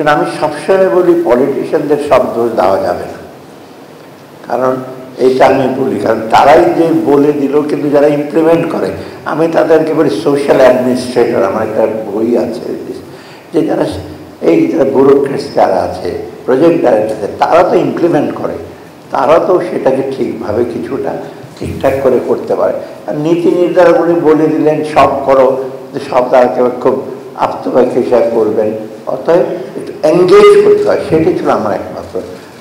কিন্তু আমি সবসময় বলি পলিটিশিয়ানদের সব দোষ দেওয়া যাবে না, কারণ এইটা আমি বলি, কারণ তারাই যে বলে দিল, কিন্তু যারা ইমপ্লিমেন্ট করে, আমি তাদেরকে বলি সোশ্যাল অ্যাডমিনিস্ট্রেটর। আমার একটা বই আছে যে যারা এই যারা ব্যুরোক্রেটস যারা আছে, প্রজেক্ট ডাইরেক্টর, তারা তো ইমপ্লিমেন্ট করে, তারা তো সেটাকে ঠিকভাবে কিছুটা ঠিকঠাক করে করতে পারে। আর নীতি নির্ধারণী বলে দিলেন সব করো, সব তারাকে খুব আত্মবাক্য হিসাব করবেন, অতএব একটু এঙ্গেজ করতে হয়, সেটাই ছিল আমার একমাত্র।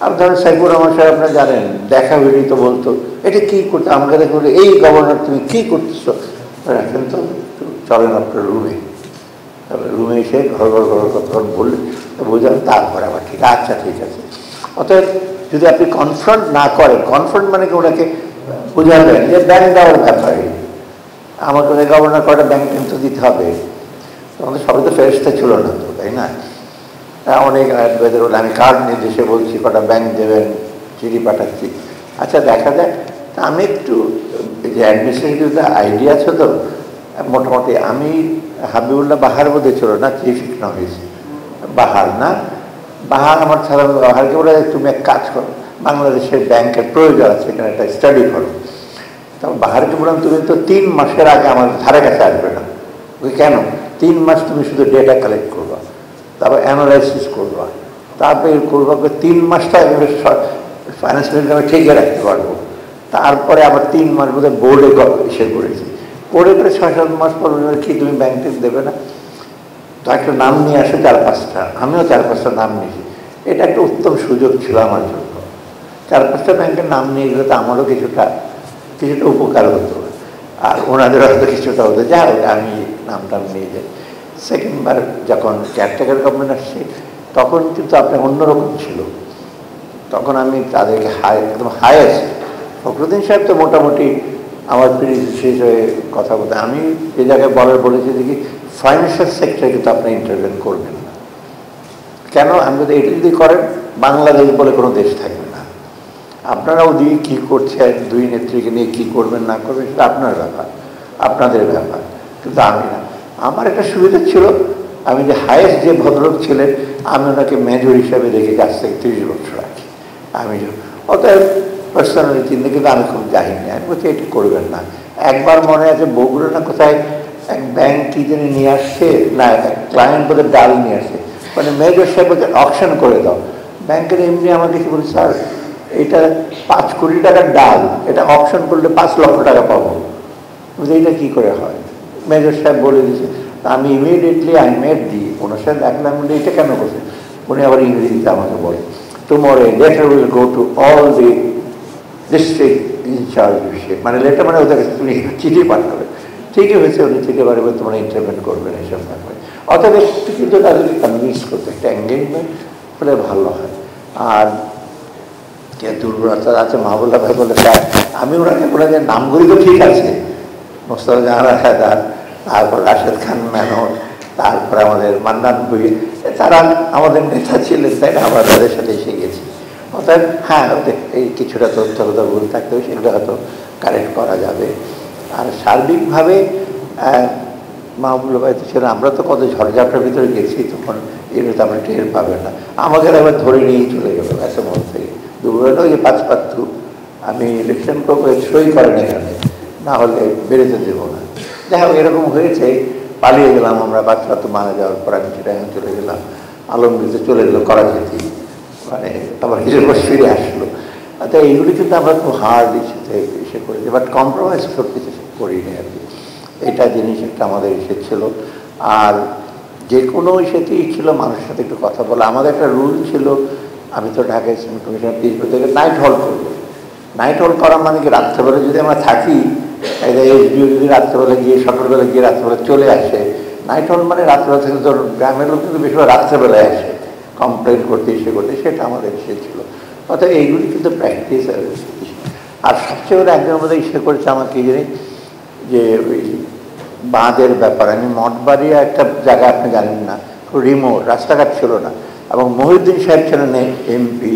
আর ধরেন সাইফুর রহমান সাহেব আপনারা জানেন, দেখা হলেই তো বলতো এটা কী করতে, আমাকে দেখে বলে এই গভর্নর তুমি কী করতেছো, এখন তো চলেন আপনার রুমে, রুমে এসে ঘর ঘর বললে বোঝান, তারপরে আবার ঠিক আচ্ছা ঠিক আছে। অতএব যদি আপনি কনফ্রন্ট না করেন, কনফ্রন্ট মানে কি ওনাকে বোঝাবেন যে ব্যাংক দেওয়ার ব্যাপারে আমাকে গভর্নর কটা ব্যাংক কিন্তু দিতে হবে, আমাদের সবাই তো ফেরস্তা ছিল না তো, তাই না? অনেক অ্যাডভাইজার বলে আমি কার্ড নির্দেশে বলছি কটা ব্যাংক দেবেন, চিঠি পাঠাচ্ছি, আচ্ছা দেখা যায়। তা আমি একটু যে অ্যাডমিনিস্ট্রেটিভ আইডিয়া আছে তো মোটামুটি, আমি হাবিবুল্লাহ বাহার বোধে ছিল না, চিফ ইকোনমিক্স বাহার না, বাহার আমার ছাড়া, বাহারকে বলে তুমি এক কাজ করো, বাংলাদেশের ব্যাংকের প্রয়োজন আছে, এখানে একটা স্টাডি করো। তখন বাহারকে বললাম তুমি তো 3 মাসের আগে আমার ধারে কাছে আসবে না। ওই কেন? 3 মাস তুমি শুধু ডেটা কালেক্ট করবা, তারপর অ্যানালাইসিস করবা, তারপরে করবা 3 মাসটা ফাইন্যান্সিয়াল ইনকামে ঠিকই রাখতে পারবো, তারপরে আবার 3 মাস বোধহয় বোর্ডে এসে করেছি, করে 6-7 মাস পর কি তুমি ব্যাংকে দেবে না, তো একটা নাম নিয়ে আসে 4-5টা, আমিও 4-5টা নাম নিয়েছি। এটা একটা উত্তম সুযোগ ছিল আমার জন্য, 4-5টা ব্যাংকের নাম নিয়ে গেলে তো আমারও কিছুটা উপকার হতো, আর ওনাদের হয়তো কিছুটা হতো, যা হোক আমি নামটা নিয়ে যাই। সেকেন্ডবার যখন কেয়ারটেকার গভর্নমেন্ট আসছে, তখন কিন্তু আপনার অন্যরকম ছিল, তখন আমি তাদেরকে একদম হায়েস্ট, ফখরুদ্দিন সাহেব তো মোটামুটি আমার শেষ হয়ে কথা বলতে, আমি যে জায়গায় বলেছি যে কি ফাইন্যান্সিয়াল সেক্টরে কিন্তু আপনি ইন্টারভেন করবেন না। কেন? আমি যদি এটা যদি করেন, বাংলাদেশ বলে কোনো দেশ থাকবে না, আপনারা ওদিকে কী করছেন, 2 নেত্রীকে নিয়ে কী করবেন না করবেন সেটা আপনার ব্যাপার, আপনাদের ব্যাপার, কিন্তু আমি না। আমার একটা সুবিধা ছিল, আমি যে হায়েস্ট যে ভদ্রলোক ছিলেন, আমি ওনাকে মেজর হিসাবে রেখে কাছ থেকে 30 বছর রাখি, আমি অতএব পার্সোনালি চিন্তা, কিন্তু আমি খুব জানি না, আমি বলছি এটি করবেন না। একবার মনে আছে বগুড়া না কোথায় এক ব্যাংক কি যেন নিয়ে আসছে, না ক্লায়েন্ট বোধহয় ডাল নিয়ে আসছে, মানে মেজর সাহেব বলছে অকশন করে দাও, ব্যাংকের এমনি আমাকে কি বলি স্যার এটা 5 কোটি টাকার ডাল, এটা অকশন করলে 5 লক্ষ টাকা পাবো, এইটা কী করে হয়? মেজর সাহেব বলে দিয়েছে। আমি ইমিডিয়েটলি আই মেড দি ওনার সাথে দেখলাম, বলে এটা কেন করছে, উনি আবার ইংরেজিতে আমাকে বলে tomorrow a letter will go to all the district incharge, মানে লেটার মানে ওদের কাছে তুমি চিঠি পাঠাবে। ঠিকই হয়েছে, উনি চিঠি পাঠাবে, তোমরা ইন্টারভেন করবেন এইসব ব্যাপারে। অর্থাৎ একটু কিন্তু তাদেরকে কনভিন্স করতে, একটা এঙ্গেজমেন্ট হলে ভালো হয়। আর কে দুর্বলতা আছে মাহবুল্লাহ ভাই বলে, আমি ওনাকে বলে যে নামগুলি তো ঠিক আছে, মোস্তফা জাহান হায়দার, তারপর রাশেদ খান মেনন, তারপর আমাদের মান্নান ভুঁই, তারা আমাদের নেতা ছিলেন, তাই না? আমরা তাদের সাথে এসে গেছি। অর্থাৎ হ্যাঁ, এই কিছুটা তথ্যগত ভুল থাকতে হবে, সেগুলো হয়তো কারেক্ট করা যাবে। আর সার্বিকভাবে মাহবুবুল্লাহ ভাই তো ছিল, আমরা তো কত ঝড়ঝাপটার ভিতরে গেছি, তখন এগুলো তো আমরা টের পাবেন না, আমাকে একবার ধরে নিয়েই চলে গেল এত মন থেকে। দুপুরবেলা ওই 5 পাত্তু আমি ইলেকশন করবো, সই করেন এখানে, না হলে বেরোতে দেবো না। যাই হোক এরকম হয়েছে, পালিয়ে গেলাম আমরা। 5 পাত্তু মারা যাওয়ার পর আমি সেটা চলে গেলাম, আলমগীরতে চলে গেলো করাচিতে, মানে আবার হিসেবে ফিরে আসলো। আচ্ছা এইগুলি কিন্তু আমরা খুব হার্ড ইসে করেছি, বাট কম্প্রোমাইজ করতে করিনি আর কি। এটা জিনিস একটা আমাদের ইসে ছিল। আর যে কোনো ইসেতেই ছিল মানুষের সাথে একটু কথা বলা। আমাদের একটা রুল ছিল, আমি তো ঢাকা ইসলামিক কমিশনের 30 বছর থেকে নাইট হল করবো। নাইট হল করা মানে কি, রাত্রেবেলা যদি আমরা থাকি, এসডিও যদি রাত্রেবেলা গিয়ে সকালবেলা গিয়ে রাত্রেবেলা চলে আসে, নাইট হল মানে রাত্রেবেলা থেকে ধরুন গ্রামের লোক কিন্তু বেশিরভাগ রাত্রেবেলায় আসে কমপ্লেন করতে, ইসে করতে, সেটা আমাদের ইসে ছিল। অর্থাৎ এইগুলি কিন্তু প্র্যাকটিস। আর সবচেয়ে বড় একজন মধ্যে ইসে করেছে আমাকে যে ওই বাঁধের ব্যাপার। আমি মঠবাড়িয়া একটা জায়গা আপনি জানেন না, রিমোট, রাস্তাঘাট ছিল না, এবং মহিউদ্দিন সাহেব ছিলেন এমপি,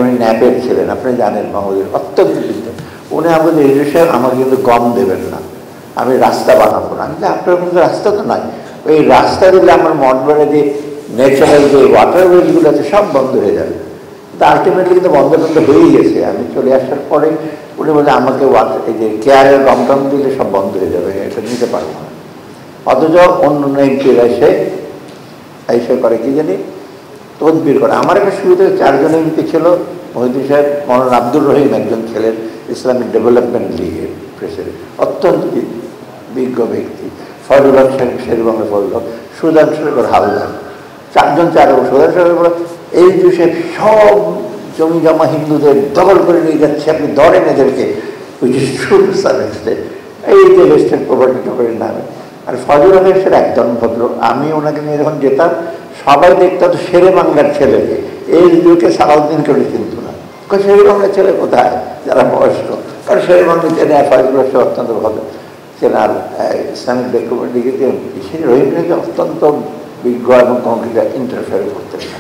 উনি ন্যাপের ছিলেন, আপনি জানেন মহোদয়, অত্যন্ত চিন্তা। উনি আমাকে রেডিও সাহেব আমাকে কিন্তু গম দেবেন না, আমি রাস্তা বানাবো না। আমি আপনার কিন্তু রাস্তা তো নাই, ওই রাস্তা দিলে আমার মঠবাড়িয়া দিয়ে ন্যাচারাল যে ওয়াটারওয়েজগুলো আছে সব বন্ধ হয়ে যাবে। তা আলটিমেটলি কিন্তু বন্ধ হয়েই গেছে। আমি চলে আসার পরে উনি বলে আমাকে এই যে কেয়ারের রমটম দিলে সব বন্ধ হয়ে যাবে, এটা নিতে পারবো না। অথচ অন্য এমপিরা এসে করে কি জানি তদবির করে। আমার একটা শুরুতে 4 জন এমপি ছিল, মহিউদ্দিন সাহেব, মৌলানা আব্দুর রহিম একজন ছিলেন ইসলামিক ডেভেলপমেন্ট লিগের প্রেসিডেন্ট, অত্যন্ত বিজ্ঞ ব্যক্তি, ফজল হক শেরবাংলা ফজল হক, সুদান সরকার হালদার, 4 জন সুদান সরকার এই দেশে সব জমি জমা হিন্দুদের দখল করে নিয়ে যাচ্ছে, আপনি ধরেন এদেরকে, এই যে ওয়েস্টার্ন প্রপার্টি টপার্টির নামে। আর ফজল হকের সেটা একদম ভদ্র। আমি ওনাকে নিয়ে যখন যেতাম সবাই দেখতাম তো শেরে বাংলার ছেলেকে, এই যুগে সালাউদ্দিন করে চিনত না। শেরে বাংলার ছেলে কোথায় যারা বয়স্ক, কারণ শেরে বাংলা চেনে, ফজল হক অত্যন্ত ভদ্র চেনার ইসলামিক ডেভেলপমেন্ট লিগে রহিম অত্যন্ত বিজ্ঞ এবং কমিটিটা ইন্টারফেয়ার করতেন না।